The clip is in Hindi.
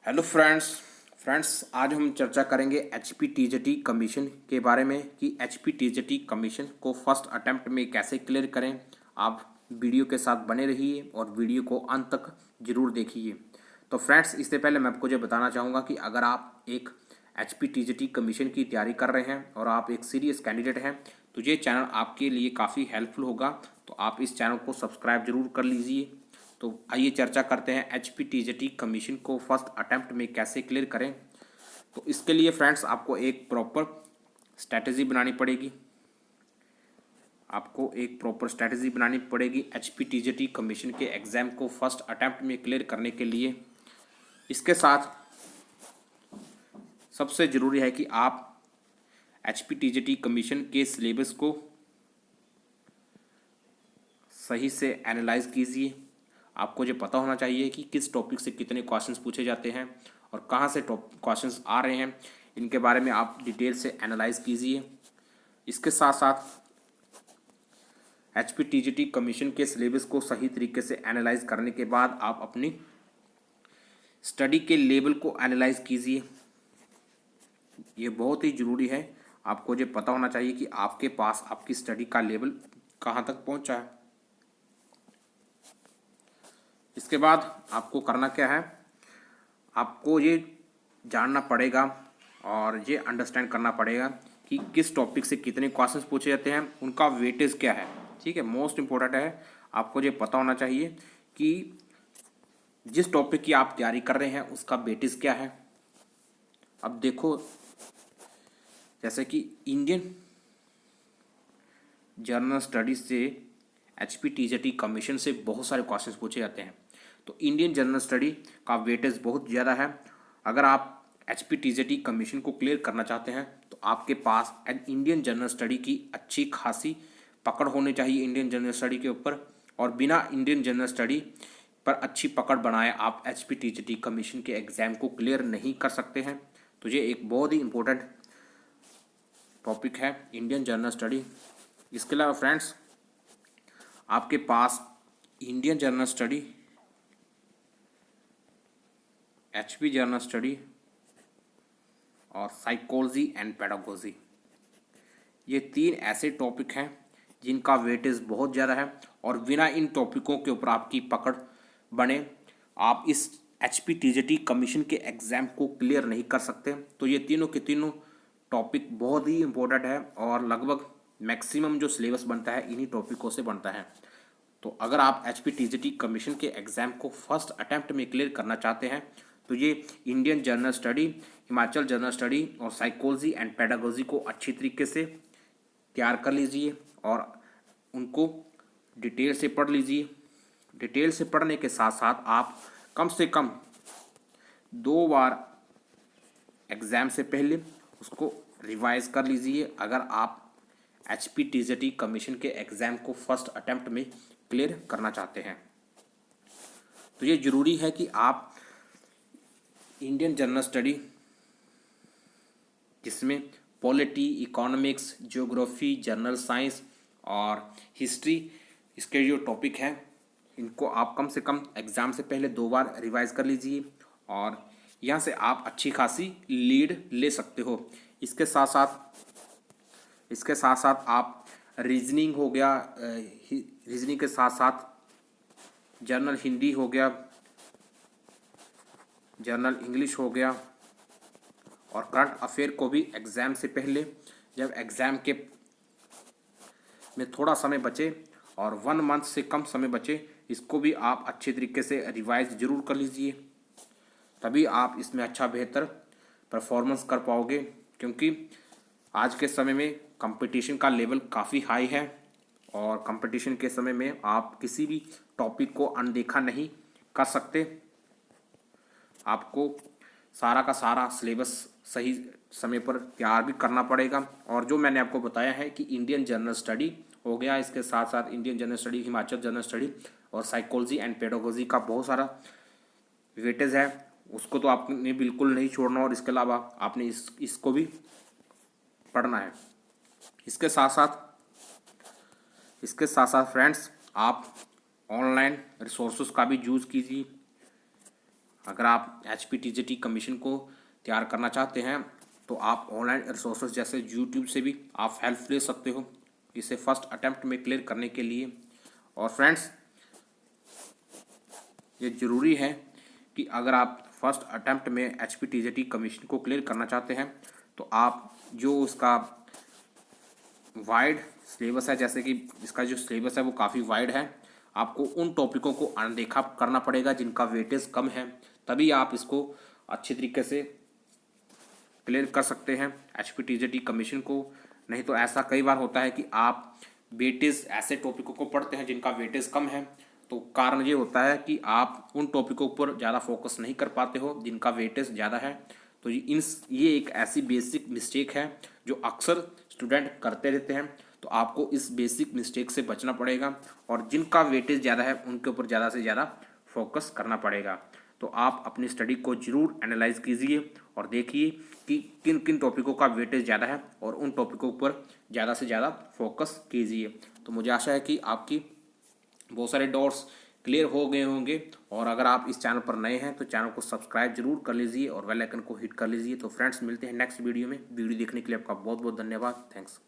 हेलो फ्रेंड्स आज हम चर्चा करेंगे HPTJT कमीशन के बारे में कि HPTJT कमीशन को फर्स्ट अटेम्प्ट में कैसे क्लियर करें। आप वीडियो के साथ बने रहिए और वीडियो को अंत तक जरूर देखिए। तो फ्रेंड्स, इससे पहले मैं आपको ये बताना चाहूँगा कि अगर आप एक HPTJT कमीशन की तैयारी कर रहे हैं और आप एक सीरियस कैंडिडेट हैं तो ये चैनल आपके लिए काफ़ी हेल्पफुल होगा। तो आप इस चैनल को सब्सक्राइब जरूर कर लीजिए। तो आइए चर्चा करते हैं HPTJT कमीशन को फर्स्ट अटेम्प्ट में कैसे क्लियर करें। तो इसके लिए फ्रेंड्स आपको एक प्रॉपर स्ट्रैटेजी बनानी पड़ेगी। HPTJT कमीशन के एग्ज़ाम को फर्स्ट अटेम्प्ट में क्लियर करने के लिए। इसके साथ सबसे ज़रूरी है कि आप HPTJT कमीशन के सिलेबस को सही से एनालाइज कीजिए। आपको ये पता होना चाहिए कि किस टॉपिक से कितने क्वेश्चंस पूछे जाते हैं और कहाँ से क्वेश्चंस आ रहे हैं। इनके बारे में आप डिटेल से एनालाइज कीजिए। इसके साथ साथ HPTJT कमीशन के सिलेबस को सही तरीके से एनालाइज करने के बाद आप अपनी स्टडी के लेवल को एनालाइज कीजिए। ये बहुत ही ज़रूरी है। आपको ये पता होना चाहिए कि आपके पास आपकी स्टडी का लेवल कहाँ तक पहुँचा है। इसके बाद आपको करना क्या है, आपको ये जानना पड़ेगा और ये अंडरस्टैंड करना पड़ेगा कि किस टॉपिक से कितने क्वेश्चंस पूछे जाते हैं, उनका वेटेज क्या है। ठीक है, मोस्ट इम्पोर्टेंट है। आपको ये पता होना चाहिए कि जिस टॉपिक की आप तैयारी कर रहे हैं उसका वेटेज क्या है। अब देखो, जैसे कि इंडियन जनरल स्टडीज से HPTJT कमीशन से बहुत सारे क्वेश्चंस पूछे जाते हैं। तो इंडियन जनरल स्टडी का वेटेज बहुत ज़्यादा है। अगर आप HPTJT कमीशन को क्लियर करना चाहते हैं तो आपके पास इंडियन जनरल स्टडी की अच्छी खासी पकड़ होनी चाहिए इंडियन जनरल स्टडी के ऊपर। और बिना इंडियन जनरल स्टडी पर अच्छी पकड़ बनाए आप HPTJT कमीशन के एग्ज़ाम को क्लियर नहीं कर सकते हैं। तो ये एक बहुत ही इम्पोर्टेंट टॉपिक है, इंडियन जनरल स्टडी। इसके अलावा फ्रेंड्स, आपके पास Indian general study, HP general study और साइकोलॉजी एंड पेडागोजी, ये तीन ऐसे टॉपिक हैं जिनका वेटेज बहुत ज़्यादा है। और बिना इन टॉपिकों के ऊपर आपकी पकड़ बने आप इस HPTJT कमीशन के एग्ज़ाम को क्लियर नहीं कर सकते। तो ये तीनों के तीनों टॉपिक बहुत ही इम्पोर्टेंट है और लगभग मैक्सिमम जो सिलेबस बनता है इन्हीं टॉपिकों से बनता है। तो अगर आप HPTJT कमीशन के एग्ज़ाम को फर्स्ट अटैम्प्ट में क्लियर करना चाहते हैं तो ये Indian general study, Himachal general study और साइकोलॉजी एंड पेडागोजी को अच्छी तरीके से तैयार कर लीजिए और उनको डिटेल से पढ़ लीजिए। डिटेल से पढ़ने के साथ साथ आप कम से कम 2 बार एग्ज़ाम से पहले उसको रिवाइज कर लीजिए अगर आप HPTJT कमीशन के एग्ज़ाम को फर्स्ट अटैम्प्ट में क्लियर करना चाहते हैं। तो ये ज़रूरी है कि आप इंडियन जनरल स्टडी, जिसमें polity, economics, geography, general science और हिस्ट्री, इसके जो टॉपिक हैं इनको आप कम से कम एग्ज़ाम से पहले 2 बार रिवाइज कर लीजिए और यहाँ से आप अच्छी खासी लीड ले सकते हो। इसके साथ साथ आप रीजनिंग हो गया, रीजनिंग के साथ साथ जनरल हिंदी हो गया, जनरल इंग्लिश हो गया और करंट अफेयर को भी एग्ज़ाम से पहले, जब एग्ज़ाम के में थोड़ा समय बचे और 1 मंथ से कम समय बचे, इसको भी आप अच्छे तरीके से रिवाइज ज़रूर कर लीजिए। तभी आप इसमें अच्छा बेहतर परफॉर्मेंस कर पाओगे, क्योंकि आज के समय में कंपटीशन का लेवल काफ़ी हाई है और कंपटीशन के समय में आप किसी भी टॉपिक को अनदेखा नहीं कर सकते। आपको सारा का सारा सिलेबस सही समय पर तैयार भी करना पड़ेगा। और जो मैंने आपको बताया है कि इंडियन जनरल स्टडी हो गया, इसके साथ साथ Indian general study, Himachal general study और साइकोलॉजी एंड पेडागोजी का बहुत सारा वेटेज है, उसको तो आपने बिल्कुल नहीं छोड़ना। और इसके अलावा आपने इसको भी पढ़ना है। इसके साथ साथ फ्रेंड्स, आप ऑनलाइन रिसोर्सेज का भी यूज़ कीजिए। अगर आप HPTGT कमीशन को तैयार करना चाहते हैं तो आप ऑनलाइन रिसोर्सेज जैसे यूट्यूब से भी आप हेल्प ले सकते हो इसे फर्स्ट अटेम्प्ट में क्लियर करने के लिए। और फ्रेंड्स, ये ज़रूरी है कि अगर आप फर्स्ट अटेम्प्ट में HPTGT कमीशन को क्लियर करना चाहते हैं तो आप जो उसका वाइड सिलेबस है, जैसे कि इसका जो सिलेबस है वो काफ़ी वाइड है, आपको उन टॉपिकों को अनदेखा करना पड़ेगा जिनका वेटेज कम है, तभी आप इसको अच्छे तरीके से क्लियर कर सकते हैं HPTGT कमीशन को। नहीं तो ऐसा कई बार होता है कि आप वेटेज ऐसे टॉपिकों को पढ़ते हैं जिनका वेटेज कम है, तो कारण ये होता है कि आप उन टॉपिकों पर ज़्यादा फोकस नहीं कर पाते हो जिनका वेटेज ज़्यादा है। तो ये एक ऐसी बेसिक मिस्टेक है जो अक्सर स्टूडेंट करते रहते हैं, तो आपको इस बेसिक मिस्टेक से बचना पड़ेगा और जिनका वेटेज ज़्यादा है उनके ऊपर ज़्यादा से ज़्यादा फोकस करना पड़ेगा। तो आप अपनी स्टडी को ज़रूर एनालाइज कीजिए और देखिए कि किन किन टॉपिकों का वेटेज ज़्यादा है और उन टॉपिकों पर ज़्यादा से ज़्यादा फोकस कीजिए। तो मुझे आशा है कि आपकी बहुत सारे डाउट्स क्लियर हो गए होंगे, और अगर आप इस चैनल पर नए हैं तो चैनल को सब्सक्राइब जरूर कर लीजिए और बेल आइकन को हिट कर लीजिए। तो फ्रेंड्स, मिलते हैं नेक्स्ट वीडियो में। वीडियो देखने के लिए आपका बहुत बहुत धन्यवाद। थैंक्स।